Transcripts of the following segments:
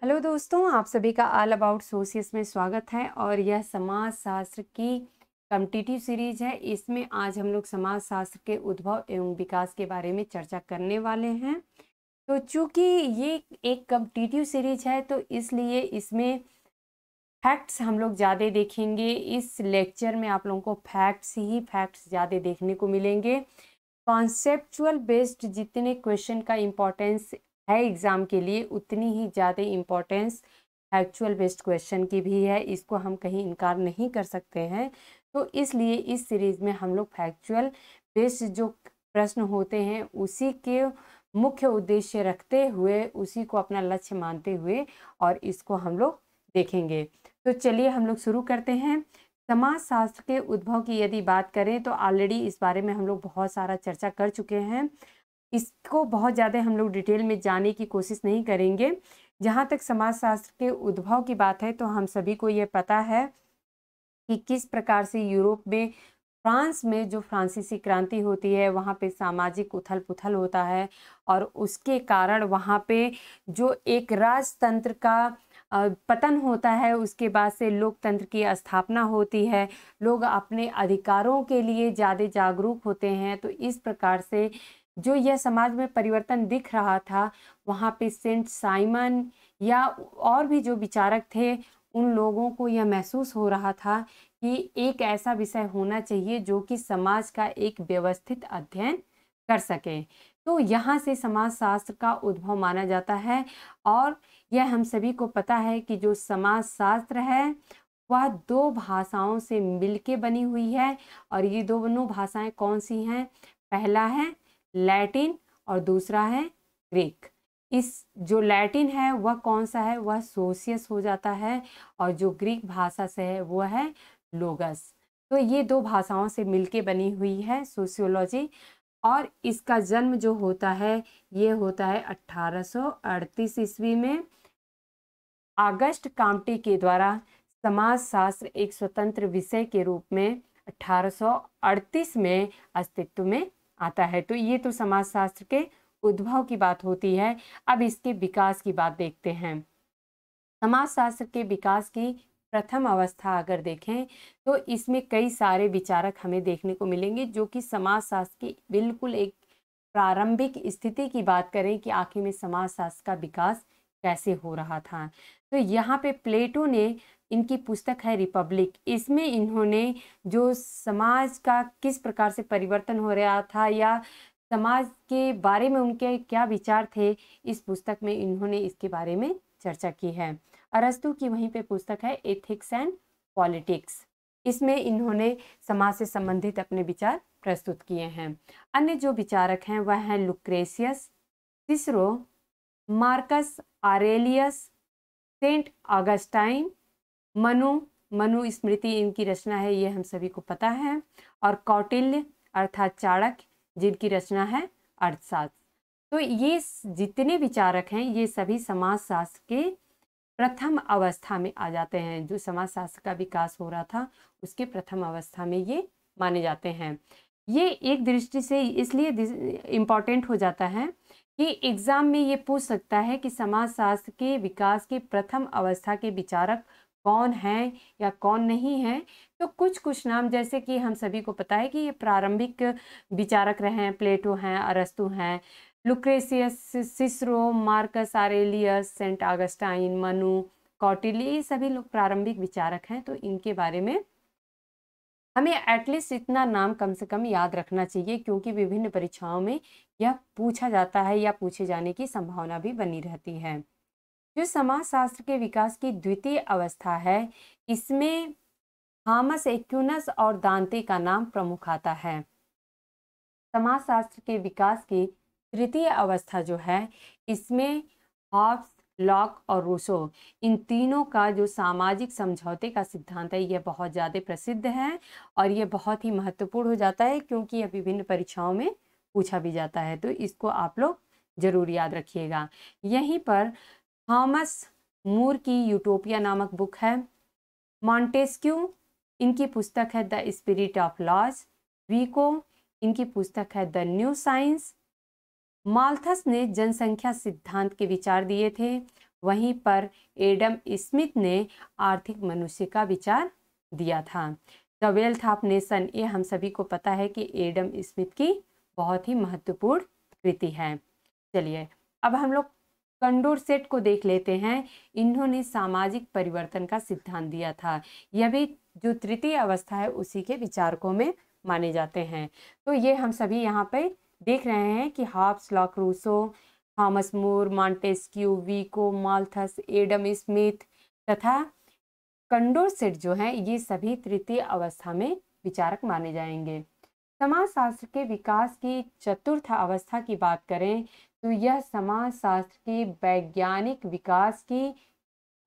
Hello दोस्तों, आप सभी का ऑल अबाउट सोशियस में स्वागत है। और यह समाज शास्त्र की कॉम्पिटिटिव सीरीज है। इसमें आज हम लोग समाज शास्त्र के उद्भव एवं विकास के बारे में चर्चा करने वाले हैं। तो चूंकि ये एक कॉम्पिटिटिव सीरीज है तो इसलिए इसमें फैक्ट्स हम लोग ज़्यादा देखेंगे। इस लेक्चर में आप लोगों को फैक्ट्स ज़्यादा देखने को मिलेंगे। कॉन्सेप्चुअल बेस्ड जितने क्वेश्चन का इम्पोर्टेंस है एग्ज़ाम के लिए, उतनी ही ज़्यादा इम्पोर्टेंस फैक्चुअल बेस्ड क्वेश्चन की भी है। इसको हम कहीं इनकार नहीं कर सकते हैं। तो इसलिए इस सीरीज़ में हम लोग फैक्चुअल बेस्ड जो प्रश्न होते हैं उसी के मुख्य उद्देश्य रखते हुए, उसी को अपना लक्ष्य मानते हुए और इसको हम लोग देखेंगे। तो चलिए हम लोग शुरू करते हैं। समाज शास्त्र के उद्भव की यदि बात करें तो ऑलरेडी इस बारे में हम लोग बहुत सारा चर्चा कर चुके हैं। इसको बहुत ज़्यादा हम लोग डिटेल में जाने की कोशिश नहीं करेंगे। जहाँ तक समाज शास्त्र के उद्भव की बात है तो हम सभी को ये पता है कि किस प्रकार से यूरोप में, फ्रांस में जो फ्रांसीसी क्रांति होती है वहाँ पे सामाजिक उथल पुथल होता है और उसके कारण वहाँ पे जो एक राजतंत्र का पतन होता है, उसके बाद से लोकतंत्र की स्थापना होती है। लोग अपने अधिकारों के लिए ज़्यादा जागरूक होते हैं। तो इस प्रकार से जो यह समाज में परिवर्तन दिख रहा था, वहाँ पे सेंट साइमन या और भी जो विचारक थे, उन लोगों को यह महसूस हो रहा था कि एक ऐसा विषय होना चाहिए जो कि समाज का एक व्यवस्थित अध्ययन कर सके। तो यहाँ से समाज शास्त्र का उद्भव माना जाता है। और यह हम सभी को पता है कि जो समाज शास्त्र है वह दो भाषाओं से मिलके बनी हुई है। और ये दोनों भाषाएं कौन सी हैं? पहला है लैटिन और दूसरा है ग्रीक। इस जो लैटिन है वह कौन सा है? वह सोशियस हो जाता है। और जो ग्रीक भाषा से है वह है लोगस। तो ये दो भाषाओं से मिलके बनी हुई है सोशियोलॉजी। और इसका जन्म जो होता है ये होता है 1838 ईस्वी में ऑगस्ट काम्टे के द्वारा। समाज शास्त्र एक स्वतंत्र विषय के रूप में 1838 में अस्तित्व में आता है। तो ये तो समाज शास्त्र के उद्भव की बात होती है। अब इसके विकास की बात देखते हैं। समाज शास्त्र के विकास की प्रथम अवस्था अगर देखें तो इसमें कई सारे विचारक हमें देखने को मिलेंगे जो कि समाज शास्त्र की बिल्कुल एक प्रारंभिक स्थिति की बात करें कि आखिर में समाज शास्त्र का विकास कैसे हो रहा था। तो यहाँ पे प्लेटो ने, इनकी पुस्तक है रिपब्लिक, इसमें इन्होंने जो समाज का किस प्रकार से परिवर्तन हो रहा था या समाज के बारे में उनके क्या विचार थे, इस पुस्तक में इन्होंने इसके बारे में चर्चा की है। अरस्तु की वहीं पे पुस्तक है एथिक्स एंड पॉलिटिक्स, इसमें इन्होंने समाज से संबंधित अपने विचार प्रस्तुत किए हैं। अन्य जो विचारक हैं वह हैं Lucretius, Cicero, Marcus Aurelius, Saint Augustine, Manu Smriti इनकी रचना है, ये हम सभी को पता है। और कौटिल्य अर्थात चाणक्य, जिनकी रचना है अर्थशास्त्र। तो ये जितने विचारक हैं ये सभी समाज शास्त्र के प्रथम अवस्था में आ जाते हैं। जो समाज शास्त्र का विकास हो रहा था उसके प्रथम अवस्था में ये माने जाते हैं। ये एक दृष्टि से इसलिए इम्पॉर्टेंट हो जाता है कि एग्जाम में ये पूछ सकता है कि समाज शास्त्र के विकास की प्रथम अवस्था के विचारक कौन हैं या कौन नहीं हैं। तो कुछ नाम, जैसे कि हम सभी को पता है कि ये प्रारंभिक विचारक रहे हैं, प्लेटो हैं, अरस्तु हैं, Lucretius, Cicero, Marcus Aurelius, Saint Augustine, Manu, Kautilya, ये सभी लोग प्रारंभिक विचारक हैं। तो इनके बारे में हमें एटलीस्ट इतना नाम कम से कम याद रखना चाहिए, क्योंकि विभिन्न परीक्षाओं में यह पूछा जाता है या पूछे जाने की संभावना भी बनी रहती है। जो समाज शास्त्र के विकास की द्वितीय अवस्था है, इसमें थॉमस एक्विनस और दांते का नाम प्रमुख आता है। समाज शास्त्र के विकास की तृतीय अवस्था जो है, इसमें हॉब्स, लॉक और रूसो, इन तीनों का जो सामाजिक समझौते का सिद्धांत है यह बहुत ज़्यादा प्रसिद्ध है और ये बहुत ही महत्वपूर्ण हो जाता है, क्योंकि यह विभिन्न परीक्षाओं में पूछा भी जाता है। तो इसको आप लोग जरूर याद रखिएगा। यहीं पर थॉमस मूर की यूटोपिया नामक बुक है। मॉन्टेस्क्यू, इनकी पुस्तक है the Spirit of Laws. Vico, इनकी पुस्तक है द न्यू साइंस। माल्थस ने जनसंख्या सिद्धांत के विचार दिए थे। वहीं पर एडम स्मिथ ने आर्थिक मनुष्य का विचार दिया था। द वेल्थ ऑफ नेशन, ये हम सभी को पता है कि एडम स्मिथ की बहुत ही महत्वपूर्ण कृति है। चलिए अब हम लोग कंडोरसेट को देख लेते हैं। इन्होंने सामाजिक परिवर्तन का सिद्धांत दिया था। यह भी जो तृतीय अवस्था है उसी के विचारकों में माने जाते हैं। तो ये हम सभी यहाँ पे देख रहे हैं कि Hobbes, Locke, Rousseau, Thomas More, Montesquieu, Vico, Malthus, Adam Smith तथा कंडोरसेट जो है ये सभी तृतीय अवस्था में विचारक माने जाएंगे। समाजशास्त्र के विकास की चतुर्थ अवस्था की बात करें तो यह समाजशास्त्र के वैज्ञानिक विकास की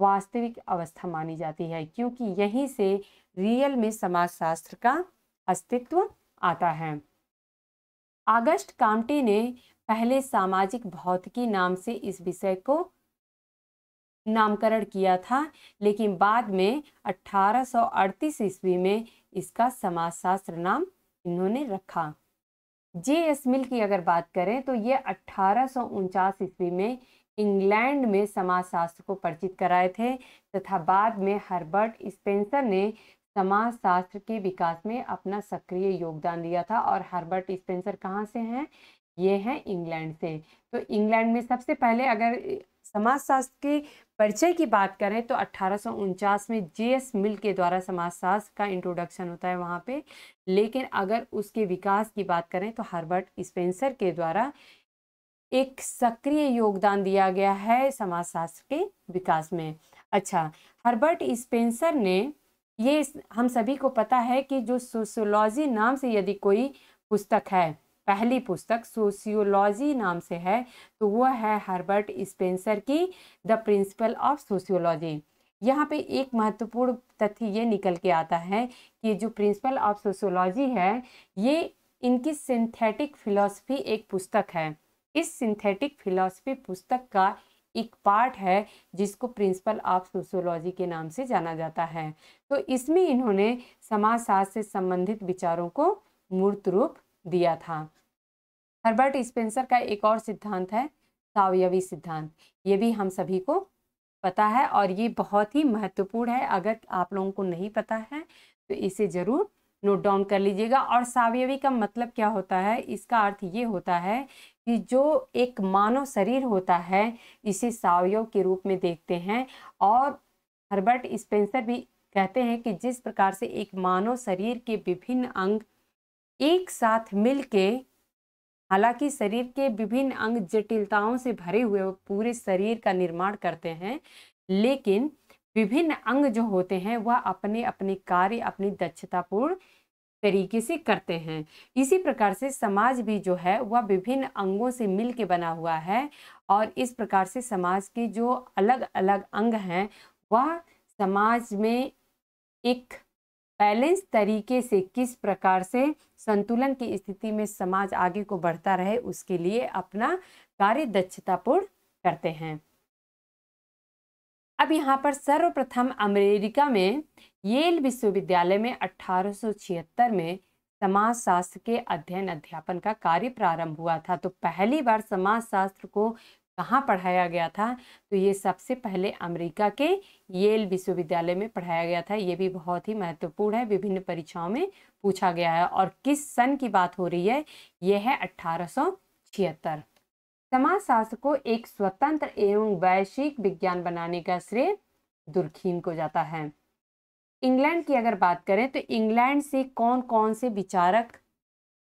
वास्तविक अवस्था मानी जाती है, क्योंकि यहीं से रियल में समाजशास्त्र का अस्तित्व आता है। ऑगस्ट काम्टे ने पहले सामाजिक भौतिकी नाम से इस विषय को नामकरण किया था, लेकिन बाद में 1838 ईस्वी में इसका समाजशास्त्र नाम इन्होंने रखा। J.S. मिल की अगर बात करें तो ये 1849 ईस्वी में इंग्लैंड में समाजशास्त्र को परिचित कराए थे तथा बाद में हर्बर्ट स्पेंसर ने समाजशास्त्र के विकास में अपना सक्रिय योगदान दिया था। और हर्बर्ट स्पेंसर कहाँ से हैं? ये हैं इंग्लैंड से। तो इंग्लैंड में सबसे पहले अगर समाजशास्त्र के परिचय की बात करें तो 1849 में J.S. मिल के द्वारा समाजशास्त्र का इंट्रोडक्शन होता है वहाँ पे। लेकिन अगर उसके विकास की बात करें तो हर्बर्ट स्पेंसर के द्वारा एक सक्रिय योगदान दिया गया है समाजशास्त्र के विकास में। अच्छा, हर्बर्ट स्पेंसर ने, ये हम सभी को पता है कि जो सोशियोलॉजी नाम से यदि कोई पुस्तक है, पहली पुस्तक सोशियोलॉजी नाम से है, तो वह है हर्बर्ट स्पेंसर की द प्रिंसिपल ऑफ सोशियोलॉजी। यहाँ पे एक महत्वपूर्ण तथ्य ये निकल के आता है कि जो प्रिंसिपल ऑफ सोशियोलॉजी है ये इनकी सिंथेटिक फिलॉसफी एक पुस्तक है। इस सिंथेटिक फिलॉसफी पुस्तक का एक पार्ट है जिसको प्रिंसिपल ऑफ सोशियोलॉजी के नाम से जाना जाता है। तो इसमें इन्होंने समाजशास्त्र से संबंधित विचारों को मूर्त रूप दिया था। हर्बर्ट स्पेंसर का एक और सिद्धांत है सावयवी सिद्धांत। ये भी हम सभी को पता है और ये बहुत ही महत्वपूर्ण है। अगर आप लोगों को नहीं पता है तो इसे जरूर नोट डाउन कर लीजिएगा। और सावयवी का मतलब क्या होता है? इसका अर्थ ये होता है कि जो एक मानव शरीर होता है इसे सावयव के रूप में देखते हैं। और हर्बर्ट स्पेंसर भी कहते हैं कि जिस प्रकार से एक मानव शरीर के विभिन्न अंग एक साथ मिलके, हालांकि शरीर के विभिन्न अंग जटिलताओं से भरे हुए पूरे शरीर का निर्माण करते हैं, लेकिन विभिन्न अंग जो होते हैं वह अपने अपने कार्य अपनी दक्षतापूर्ण तरीके से करते हैं। इसी प्रकार से समाज भी जो है वह विभिन्न अंगों से मिल के बना हुआ है। और इस प्रकार से समाज के जो अलग अलग अंग हैं वह समाज में एक बैलेंस तरीके से किस प्रकार से संतुलन की स्थिति में समाज आगे को बढ़ता रहे उसके लिए अपना कार्य दक्षतापूर्ण करते हैं। अब यहाँ पर सर्वप्रथम अमेरिका में येल विश्वविद्यालय में 1876 में समाजशास्त्र के अध्ययन अध्यापन का कार्य प्रारंभ हुआ था। तो पहली बार समाजशास्त्र को कहाँ पढ़ाया गया था? तो ये सबसे पहले अमेरिका के येल विश्वविद्यालय में पढ़ाया गया था। ये भी बहुत ही महत्वपूर्ण है, विभिन्न परीक्षाओं में पूछा गया है। और किस सन की बात हो रही है? ये है 1876। समाजशास्त्र को एक स्वतंत्र एवं वैश्विक विज्ञान बनाने का श्रेय दुर्खीम को जाता है। इंग्लैंड की अगर बात करें तो इंग्लैंड से कौन कौन से विचारक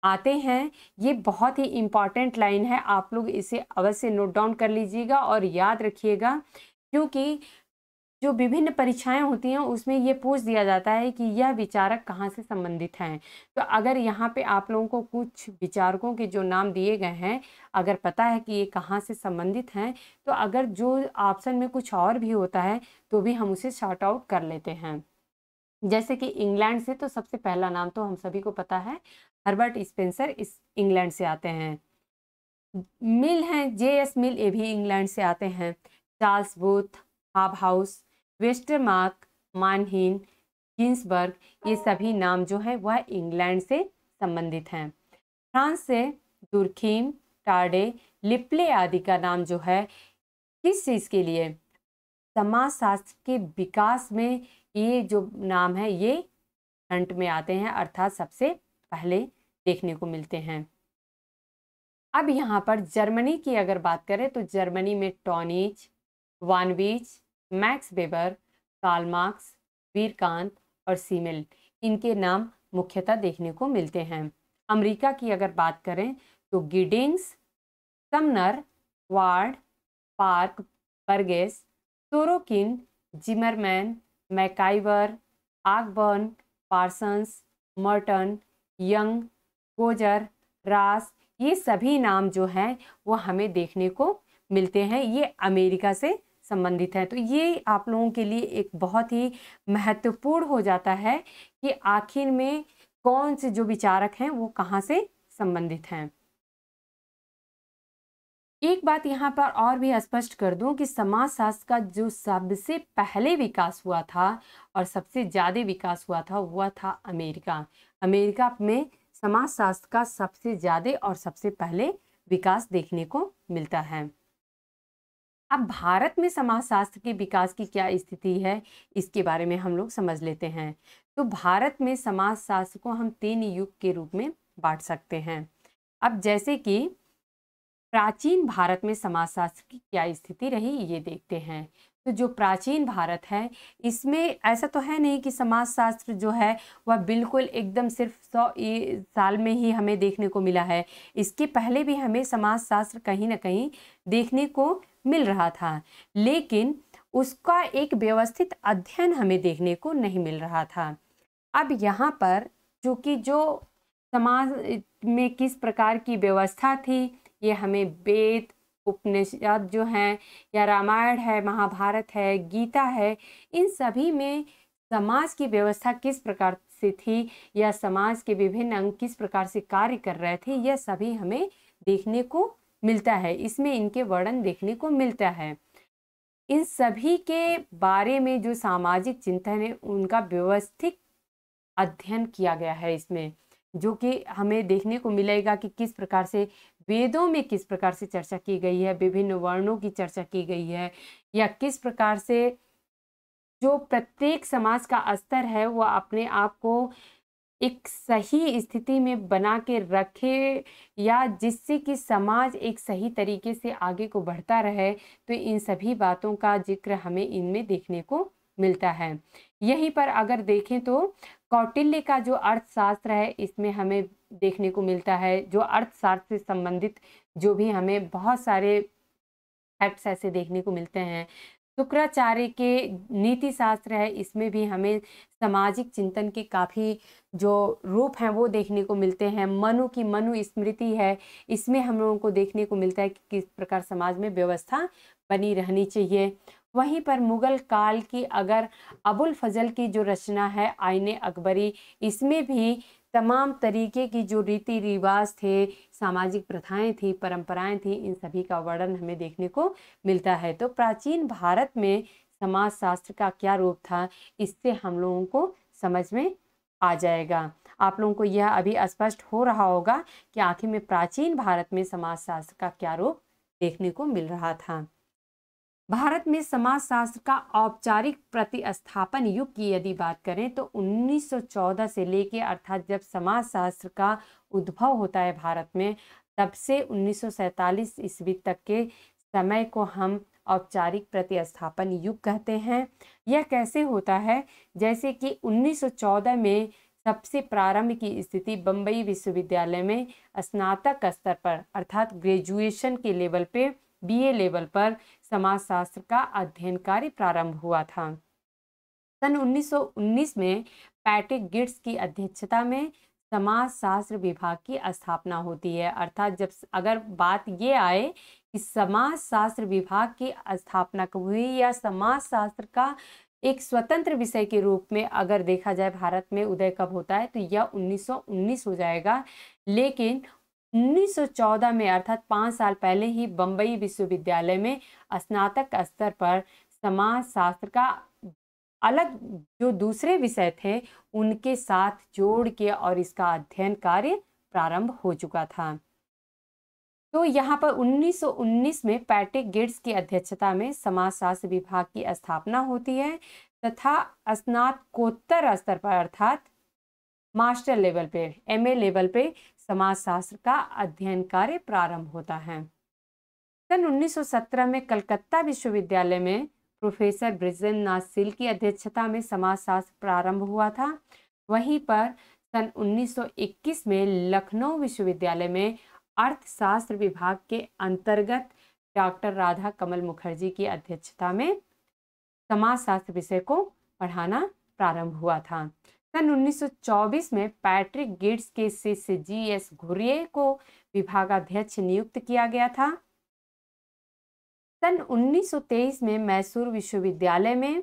आते हैं, ये बहुत ही इम्पॉर्टेंट लाइन है। आप लोग इसे अवश्य नोट डाउन कर लीजिएगा और याद रखिएगा, क्योंकि जो विभिन्न परीक्षाएं होती हैं उसमें ये पूछ दिया जाता है कि यह विचारक कहाँ से संबंधित हैं। तो अगर यहाँ पे आप लोगों को कुछ विचारकों के जो नाम दिए गए हैं अगर पता है कि ये कहाँ से संबंधित हैं, तो अगर जो ऑप्शन में कुछ और भी होता है तो भी हम उसे शॉर्ट आउट कर लेते हैं। जैसे कि इंग्लैंड से तो सबसे पहला नाम तो हम सभी को पता है, हर्बर्ट स्पेंसर इस इंग्लैंड से आते हैं। मिल हैं, J.S. मिल, ये भी इंग्लैंड से आते हैं। Charles Booth, Hobhouse, Westermarck, Mannheim, Ginsberg, ये सभी नाम जो है वह इंग्लैंड से संबंधित हैं। फ्रांस से दुर्खीम, टार्डे, लिप्ले आदि का नाम जो है किस चीज़ के लिए? समाजशास्त्र के विकास में ये जो नाम है ये फ्रंट में आते हैं, अर्थात सबसे पहले देखने को मिलते हैं। अब यहाँ पर जर्मनी की अगर बात करें तो जर्मनी में टॉनिज, वानवीच, मैक्स वेबर, कार्ल मार्क्स, वीरकांत और सीमेल, इनके नाम मुख्यतः देखने को मिलते हैं। अमेरिका की अगर बात करें तो Giddings, Sumner, Ward, Park, Burgess, Sorokin, Zimmerman, MacIver, Ogburn, Parsons, Merton, Young, Coser, Ross, ये सभी नाम जो हैं वो हमें देखने को मिलते हैं। ये अमेरिका से संबंधित है। तो ये आप लोगों के लिए एक बहुत ही महत्वपूर्ण हो जाता है कि आखिर में कौन से जो विचारक हैं वो कहाँ से संबंधित हैं। एक बात यहाँ पर और भी स्पष्ट कर दूं कि समाजशास्त्र का जो सबसे पहले विकास हुआ था और सबसे ज़्यादा विकास हुआ था अमेरिका। अमेरिका में समाजशास्त्र का सबसे ज़्यादा और सबसे पहले विकास देखने को मिलता है। अब भारत में समाजशास्त्र के विकास की क्या स्थिति है, इसके बारे में हम लोग समझ लेते हैं। तो भारत में समाजशास्त्र को हम 3 युग के रूप में बांट सकते हैं। अब जैसे कि प्राचीन भारत में समाजशास्त्र की क्या स्थिति रही ये देखते हैं। तो जो प्राचीन भारत है इसमें ऐसा तो है नहीं कि समाजशास्त्र जो है वह बिल्कुल एकदम सिर्फ 100 साल में ही हमें देखने को मिला है। इसके पहले भी हमें समाजशास्त्र कहीं ना कहीं देखने को मिल रहा था, लेकिन उसका एक व्यवस्थित अध्ययन हमें देखने को नहीं मिल रहा था। अब यहाँ पर चूँकि जो समाज में किस प्रकार की व्यवस्था थी ये हमें वेद, उपनिषद जो हैं या रामायण है, महाभारत है, गीता है, इन सभी में समाज की व्यवस्था किस प्रकार से थी या समाज के विभिन्न अंग किस प्रकार से कार्य कर रहे थे, यह सभी हमें देखने को मिलता है। इसमें इनके वर्णन देखने को मिलता है। इन सभी के बारे में जो सामाजिक चिंतन है उनका व्यवस्थित अध्ययन किया गया है इसमें, जो कि हमें देखने को मिलेगा कि किस प्रकार से वेदों में किस प्रकार से चर्चा की गई है, विभिन्न वर्णों की चर्चा की गई है, या किस प्रकार से जो प्रत्येक समाज का स्तर है वो अपने आप को एक सही स्थिति में बना के रखे, या जिससे कि समाज एक सही तरीके से आगे को बढ़ता रहे। तो इन सभी बातों का जिक्र हमें इनमें देखने को मिलता है। यहीं पर अगर देखें तो कौटिल्य का जो अर्थशास्त्र है इसमें हमें देखने को मिलता है, जो अर्थशास्त्र से संबंधित जो भी हमें बहुत सारे फैक्ट्स ऐसे देखने को मिलते हैं। शुक्राचार्य के नीति शास्त्र है, इसमें भी हमें सामाजिक चिंतन के काफ़ी जो रूप हैं वो देखने को मिलते हैं। मनु की मनु स्मृति है, इसमें हम लोगों को देखने को मिलता है कि किस प्रकार समाज में व्यवस्था बनी रहनी चाहिए। वहीं पर मुगल काल की अगर अबुल फजल की जो रचना है आईने अकबरी, इसमें भी तमाम तरीके की जो रीति रिवाज थे, सामाजिक प्रथाएं थी, परंपराएं थी, इन सभी का वर्णन हमें देखने को मिलता है। तो प्राचीन भारत में समाजशास्त्र का क्या रूप था, इससे हम लोगों को समझ में आ जाएगा। आप लोगों को यह अभी स्पष्ट हो रहा होगा कि आखिर में प्राचीन भारत में समाजशास्त्र का क्या रूप देखने को मिल रहा था। भारत में समाजशास्त्र का औपचारिक प्रतिस्थापन युग की यदि बात करें तो 1914 से लेके, अर्थात जब समाजशास्त्र का उद्भव होता है भारत में, तब से 1947 ईस्वी तक के समय को हम औपचारिक प्रतिस्थापन युग कहते हैं। यह कैसे होता है, जैसे कि 1914 में सबसे प्रारंभ की स्थिति बम्बई विश्वविद्यालय में स्नातक स्तर पर, अर्थात ग्रेजुएशन के लेवल पे, बीए लेवल पर समाजशास्त्र का अध्ययन कार्य प्रारंभ हुआ था। सन 1919 में पैट्रिक गिट्स की अध्यक्षता में समाजशास्त्र विभाग की स्थापना होती है। अर्थात जब अगर बात ये आए कि समाजशास्त्र विभाग की स्थापना कब हुई या समाजशास्त्र का एक स्वतंत्र विषय के रूप में अगर देखा जाए भारत में उदय कब होता है, तो यह 1919 हो जाएगा। लेकिन 1914 में, अर्थात 5 साल पहले ही बम्बई विश्वविद्यालय में स्नातक स्तर पर समाजशास्त्र का अलग जो दूसरे विषय थे उनके साथ जोड़ के और इसका अध्ययन कार्य प्रारंभ हो चुका था। तो यहाँ पर 1919 में पैट्रिक गिड्स की अध्यक्षता में समाजशास्त्र विभाग की स्थापना होती है तथा स्नातकोत्तर स्तर पर अर्थात मास्टर लेवल पे, एमए लेवल पे समाजशास्त्र का अध्ययन कार्य प्रारंभ होता है। सन 1917 में कलकत्ता विश्वविद्यालय में प्रोफेसर बृजेंद्रनाथ सिल की अध्यक्षता में समाजशास्त्र प्रारंभ हुआ था। वहीं पर सन 1921 में लखनऊ विश्वविद्यालय में अर्थशास्त्र विभाग के अंतर्गत डॉक्टर राधा कमल मुखर्जी की अध्यक्षता में समाजशास्त्र विषय को पढ़ाना प्रारंभ हुआ था। सन 1924 में पैट्रिक गिड्स के शिष्य जीएस घुरिये को विभागाध्यक्ष नियुक्त किया गया था। सन 1923 में मैसूर विश्वविद्यालय में,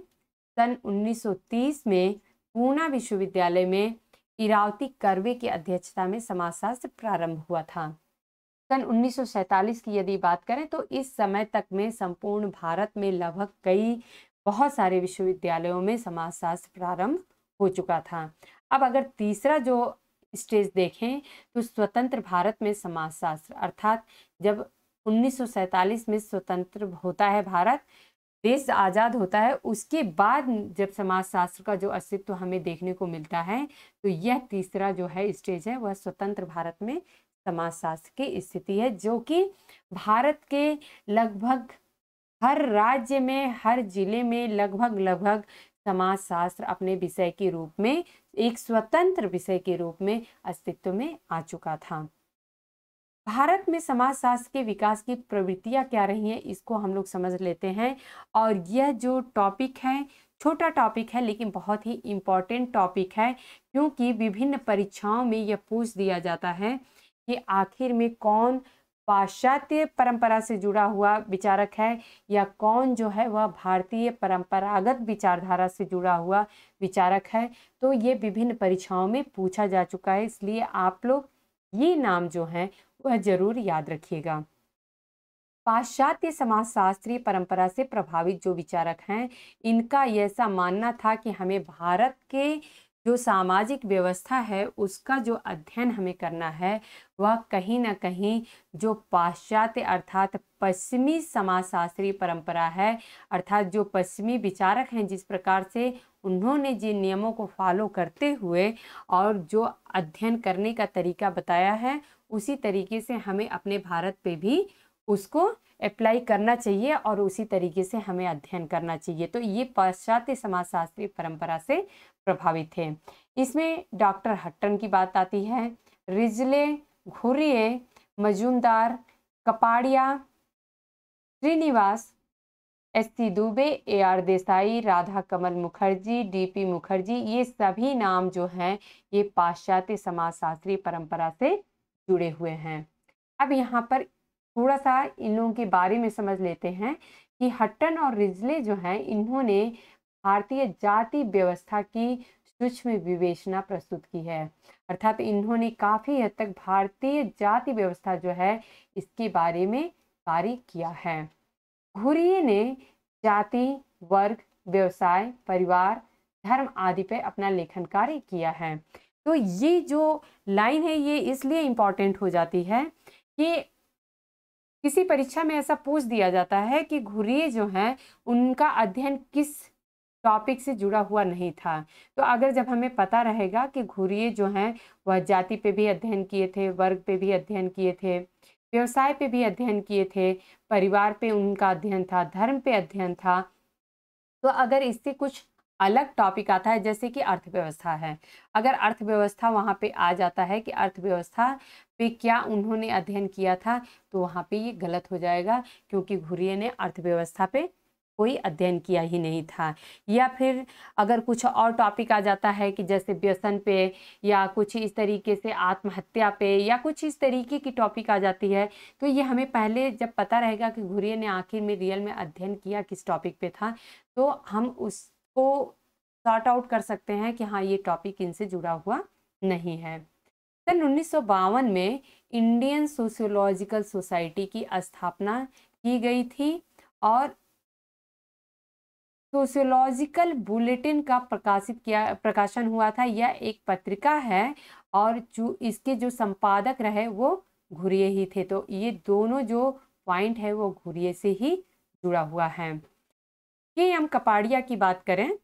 सन 1930 में पूना विश्वविद्यालय में इरावती कर्वे की अध्यक्षता में समाजशास्त्र प्रारंभ हुआ था। सन 1947 की यदि बात करें तो इस समय तक में संपूर्ण भारत में लगभग बहुत सारे विश्वविद्यालयों में समाजशास्त्र प्रारंभ हो चुका था। अब अगर तीसरा जो स्टेज देखें तो स्वतंत्र भारत में समाजशास्त्र, अर्थात जब 1947 में स्वतंत्र होता है भारत, देश आज़ाद होता है, उसके बाद जब समाजशास्त्र का जो अस्तित्व हमें देखने को मिलता है, तो यह तीसरा जो है स्टेज है वह स्वतंत्र भारत में समाजशास्त्र की स्थिति है, जो कि भारत के लगभग हर राज्य में, हर जिले में लगभग समाजशास्त्र अपने विषय के रूप में, एक स्वतंत्र विषय के रूप में अस्तित्व में आ चुका था। भारत में समाजशास्त्र के विकास की प्रवृत्तियां क्या रही हैं, इसको हम लोग समझ लेते हैं। और यह जो टॉपिक है, छोटा टॉपिक है लेकिन बहुत ही इम्पॉर्टेंट टॉपिक है, क्योंकि विभिन्न परीक्षाओं में यह पूछ दिया जाता है कि आखिर में कौन पाश्चात्य परंपरा से जुड़ा हुआ विचारक है या कौन जो है वह भारतीय परंपरागत विचारधारा से जुड़ा हुआ विचारक है। तो ये विभिन्न परीक्षाओं में पूछा जा चुका है, इसलिए आप लोग ये नाम जो है वह जरूर याद रखिएगा। पाश्चात्य समाजशास्त्रीय परंपरा से प्रभावित जो विचारक हैं, इनका ऐसा मानना था कि हमें भारत के जो सामाजिक व्यवस्था है उसका जो अध्ययन हमें करना है वह कहीं ना कहीं जो पाश्चात्य अर्थात पश्चिमी समाजशास्त्रीय परंपरा है, अर्थात जो पश्चिमी विचारक हैं जिस प्रकार से उन्होंने जिन नियमों को फॉलो करते हुए और जो अध्ययन करने का तरीका बताया है, उसी तरीके से हमें अपने भारत पे भी उसको अप्लाई करना चाहिए और उसी तरीके से हमें अध्ययन करना चाहिए। तो ये पाश्चात्य समाजशास्त्रीय परंपरा से प्रभावित थे। इसमें डॉक्टर हट्टन की बात आती है, Risley, Ghurye, Majumdar, Kapadia, Srinivas, S C. Dube, A R. Desai, Radha Kamal Mukherjee, D P. Mukherjee, ये सभी नाम जो हैं ये पाश्चात्य समाजशास्त्रीय परंपरा से जुड़े हुए हैं। अब यहाँ पर थोड़ा सा इन लोगों के बारे में समझ लेते हैं कि हट्टन और रिजले जो हैं इन्होंने भारतीय जाति व्यवस्था की सूक्ष्म विवेचना प्रस्तुत की है, अर्थात इन्होंने काफ़ी हद तक भारतीय जाति व्यवस्था जो है इसके बारे में कार्य किया है। घुरिये ने जाति, वर्ग, व्यवसाय, परिवार, धर्म आदि पर अपना लेखन कार्य किया है। तो ये जो लाइन है ये इसलिए इम्पॉर्टेंट हो जाती है कि किसी परीक्षा में ऐसा पूछ दिया जाता है कि घुरिये जो हैं उनका अध्ययन किस टॉपिक से जुड़ा हुआ नहीं था। तो अगर जब हमें पता रहेगा कि घुरिये जो हैं वह जाति पे भी अध्ययन किए थे, वर्ग पे भी अध्ययन किए थे, व्यवसाय पे भी अध्ययन किए थे, परिवार पे उनका अध्ययन था, धर्म पे अध्ययन था, तो अगर इससे कुछ अलग टॉपिक आता है जैसे कि अर्थव्यवस्था है, अगर अर्थव्यवस्था वहाँ पे आ जाता है कि अर्थव्यवस्था पे क्या उन्होंने अध्ययन किया था, तो वहाँ पे ये गलत हो जाएगा क्योंकि घुरिये ने अर्थव्यवस्था पे कोई अध्ययन किया ही नहीं था। या फिर अगर कुछ और टॉपिक आ जाता है कि जैसे व्यसन पे या कुछ इस तरीके से आत्महत्या पे या कुछ इस तरीके की टॉपिक आ जाती है, तो ये हमें पहले जब पता रहेगा कि घुरिये ने आखिर में रियल में अध्ययन किया किस टॉपिक पे था, तो हम उसको सॉर्ट आउट कर सकते हैं कि हाँ ये टॉपिक इनसे जुड़ा हुआ नहीं है। सन 1952 में इंडियन सोशियोलॉजिकल सोसाइटी की स्थापना की गई थी और सोशियोलॉजिकल बुलेटिन का प्रकाशन हुआ था। यह एक पत्रिका है और जो इसके जो संपादक रहे वो घुरिये ही थे। तो ये दोनों जो पॉइंट है वो घुरिये से ही जुड़ा हुआ है। ये हम कपाड़िया की बात करें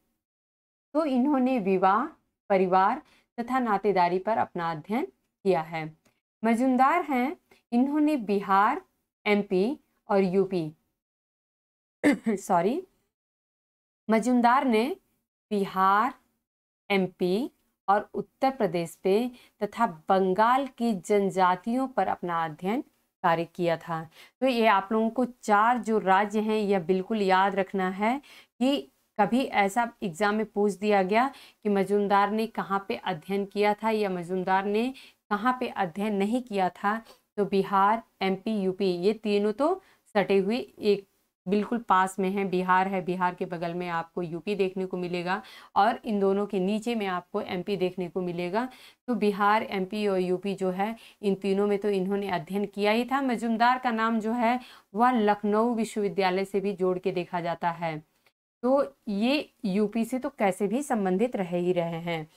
तो इन्होंने विवाह, परिवार तथा नातेदारी पर अपना अध्ययन किया है। मजुमदार हैं, इन्होंने बिहार, एमपी और यूपी सॉरी मजुमदार ने बिहार, एमपी और उत्तर प्रदेश पे तथा बंगाल की जनजातियों पर अपना अध्ययन कार्य किया था। तो ये आप लोगों को 4 जो राज्य हैं यह बिल्कुल याद रखना है कि कभी ऐसा एग्जाम में पूछ दिया गया कि मजुमदार ने कहाँ पे अध्ययन किया था या मजुमदार ने कहाँ पे अध्ययन नहीं किया था, तो बिहार, एमपी, यूपी ये तीनों तो सटे हुए एक बिल्कुल पास में है। बिहार है, बिहार के बगल में आपको यूपी देखने को मिलेगा और इन दोनों के नीचे में आपको एमपी देखने को मिलेगा। तो बिहार, एमपी और यूपी जो है इन तीनों में तो इन्होंने अध्ययन किया ही था। मजुमदार का नाम जो है वह लखनऊ विश्वविद्यालय से भी जोड़ के देखा जाता है। तो ये यूपी से तो कैसे भी संबंधित रह ही रहे हैं।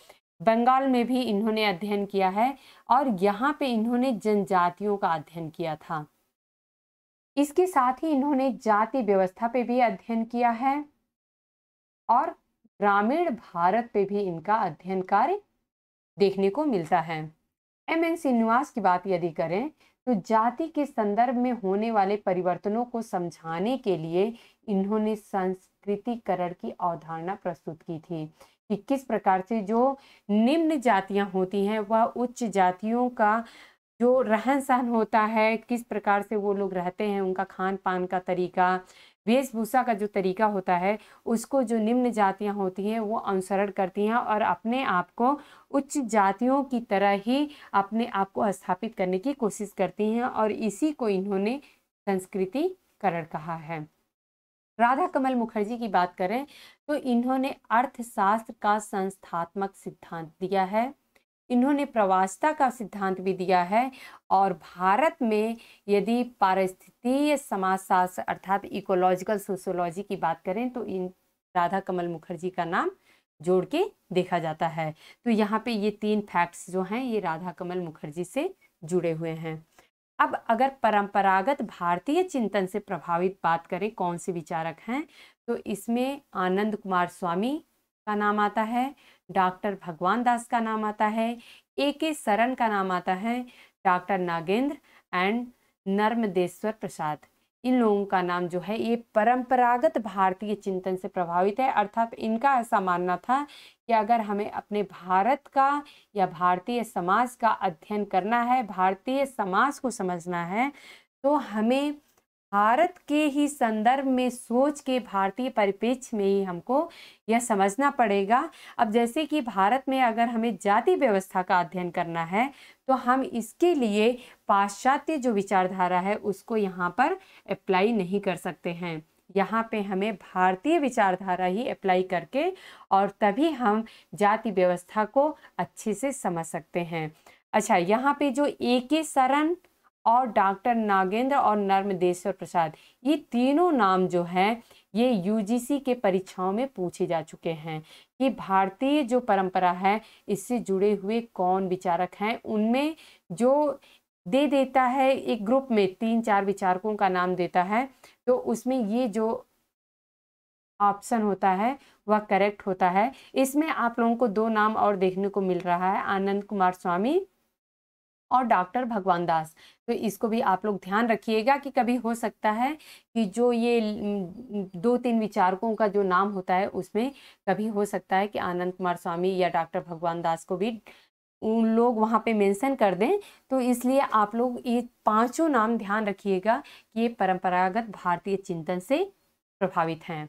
बंगाल में भी इन्होंने अध्ययन किया है और यहाँ पे इन्होंने जनजातियों का अध्ययन किया था। इसके साथ ही इन्होंने जाति व्यवस्था पे भी अध्ययन किया है और ग्रामीण भारत पे भी इनका अध्ययन कार्य देखने को मिलता है। एम.एन. श्रीनिवास की बात यदि करें तो जाति के संदर्भ में होने वाले परिवर्तनों को समझाने के लिए इन्होंने संस्कृतिकरण की अवधारणा प्रस्तुत की थी कि किस प्रकार से जो निम्न जातियां होती हैं वह उच्च जातियों का जो रहन सहन होता है, किस प्रकार से वो लोग रहते हैं, उनका खान पान का तरीका, वेशभूषा का जो तरीका होता है, उसको जो निम्न जातियां होती हैं वो अनुसरण करती हैं और अपने आप को उच्च जातियों की तरह ही अपने आप को स्थापित करने की कोशिश करती हैं और इसी को इन्होंने संस्कृतिकरण कहा है। राधा कमल मुखर्जी की बात करें तो इन्होंने अर्थशास्त्र का संस्थात्मक सिद्धांत दिया है, इन्होंने प्रवासता का सिद्धांत भी दिया है और भारत में यदि पारिस्थितिकीय समाजशास्त्र अर्थात इकोलॉजिकल सोशियोलॉजी की बात करें तो इन राधा कमल मुखर्जी का नाम जोड़ के देखा जाता है। तो यहाँ पे ये 3 फैक्ट्स जो हैं ये राधा कमल मुखर्जी से जुड़े हुए हैं। अब अगर परंपरागत भारतीय चिंतन से प्रभावित बात करें कौन से विचारक हैं, तो इसमें आनंद कुमार स्वामी का नाम आता है, डॉक्टर भगवान दास का नाम आता है, ए.के. सरन का नाम आता है, डॉक्टर नागेंद्र एंड नर्मदेश्वर प्रसाद, इन लोगों का नाम जो है ये परंपरागत भारतीय चिंतन से प्रभावित है। अर्थात इनका ऐसा मानना था कि अगर हमें अपने भारत का या भारतीय समाज का अध्ययन करना है, भारतीय समाज को समझना है, तो हमें भारत के ही संदर्भ में सोच के भारतीय परिप्रेक्ष्य में ही हमको यह समझना पड़ेगा। अब जैसे कि भारत में अगर हमें जाति व्यवस्था का अध्ययन करना है तो हम इसके लिए पाश्चात्य जो विचारधारा है उसको यहाँ पर अप्लाई नहीं कर सकते हैं। यहाँ पे हमें भारतीय विचारधारा ही अप्लाई करके और तभी हम जाति व्यवस्था को अच्छे से समझ सकते हैं। अच्छा, यहाँ पे जो ए.के. सरन और डॉक्टर नागेंद्र और नर्मदेश्वर प्रसाद, ये तीनों नाम जो हैं ये यूजीसी के परीक्षाओं में पूछे जा चुके हैं कि भारतीय जो परंपरा है इससे जुड़े हुए कौन विचारक हैं। उनमें जो दे देता है एक ग्रुप में 3-4 विचारकों का नाम देता है, तो उसमें ये जो ऑप्शन होता है वह करेक्ट होता है। इसमें आप लोगों को 2 नाम और देखने को मिल रहा है, आनंद कुमार स्वामी और डॉक्टर भगवान दास। तो इसको भी आप लोग ध्यान रखिएगा कि कभी हो सकता है कि जो ये 2-3 विचारकों का जो नाम होता है उसमें कभी हो सकता है कि आनंद कुमार स्वामी या डॉक्टर भगवान दास को भी उन लोग वहाँ पे मेंशन कर दें। तो इसलिए आप लोग ये 5 नाम ध्यान रखिएगा कि ये परंपरागत भारतीय चिंतन से प्रभावित हैं।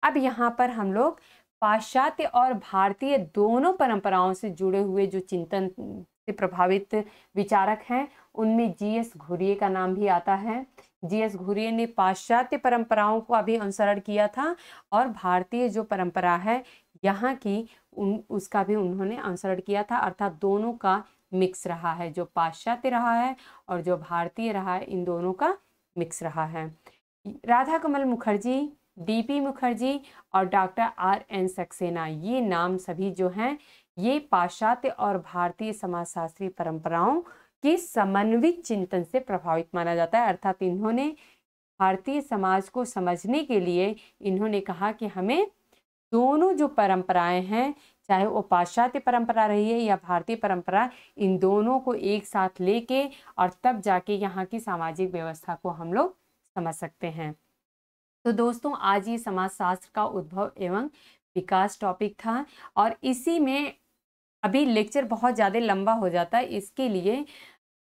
अब यहाँ पर हम लोग पाश्चात्य और भारतीय दोनों परंपराओं से जुड़े हुए जो चिंतन से प्रभावित विचारक हैं उनमें जी.एस. घुरिये का नाम भी आता है। जी.एस. घुरिये ने पाश्चात्य परंपराओं को अभी अनुसरण किया था और भारतीय जो परंपरा है यहाँ की उसका भी उन्होंने अनुसरण किया था, अर्थात दोनों का मिक्स रहा है, जो पाश्चात्य रहा है और जो भारतीय रहा है, इन दोनों का मिक्स रहा है। राधा कमल मुखर्जी, डी.पी. मुखर्जी और डॉक्टर आर.एन. सक्सेना, ये नाम सभी जो हैं ये पाश्चात्य और भारतीय समाजशास्त्री परंपराओं कि समन्वित चिंतन से प्रभावित माना जाता है। अर्थात इन्होंने भारतीय समाज को समझने के लिए इन्होंने कहा कि हमें दोनों जो परंपराएं हैं, चाहे वो पाश्चात्य परंपरा रही है या भारतीय परंपरा, इन दोनों को एक साथ लेके और तब जाके यहाँ की सामाजिक व्यवस्था को हम लोग समझ सकते हैं। तो दोस्तों, आज ये समाजशास्त्र का उद्भव एवं विकास टॉपिक था और इसी में अभी लेक्चर बहुत ज़्यादा लंबा हो जाता है। इसके लिए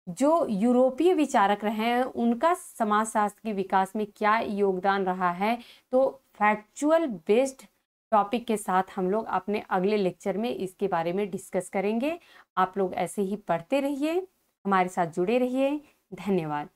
जो यूरोपीय विचारक रहे हैं उनका समाजशास्त्र के विकास में क्या योगदान रहा है, तो फैक्चुअल बेस्ड टॉपिक के साथ हम लोग अपने अगले लेक्चर में इसके बारे में डिस्कस करेंगे। आप लोग ऐसे ही पढ़ते रहिए, हमारे साथ जुड़े रहिए। धन्यवाद।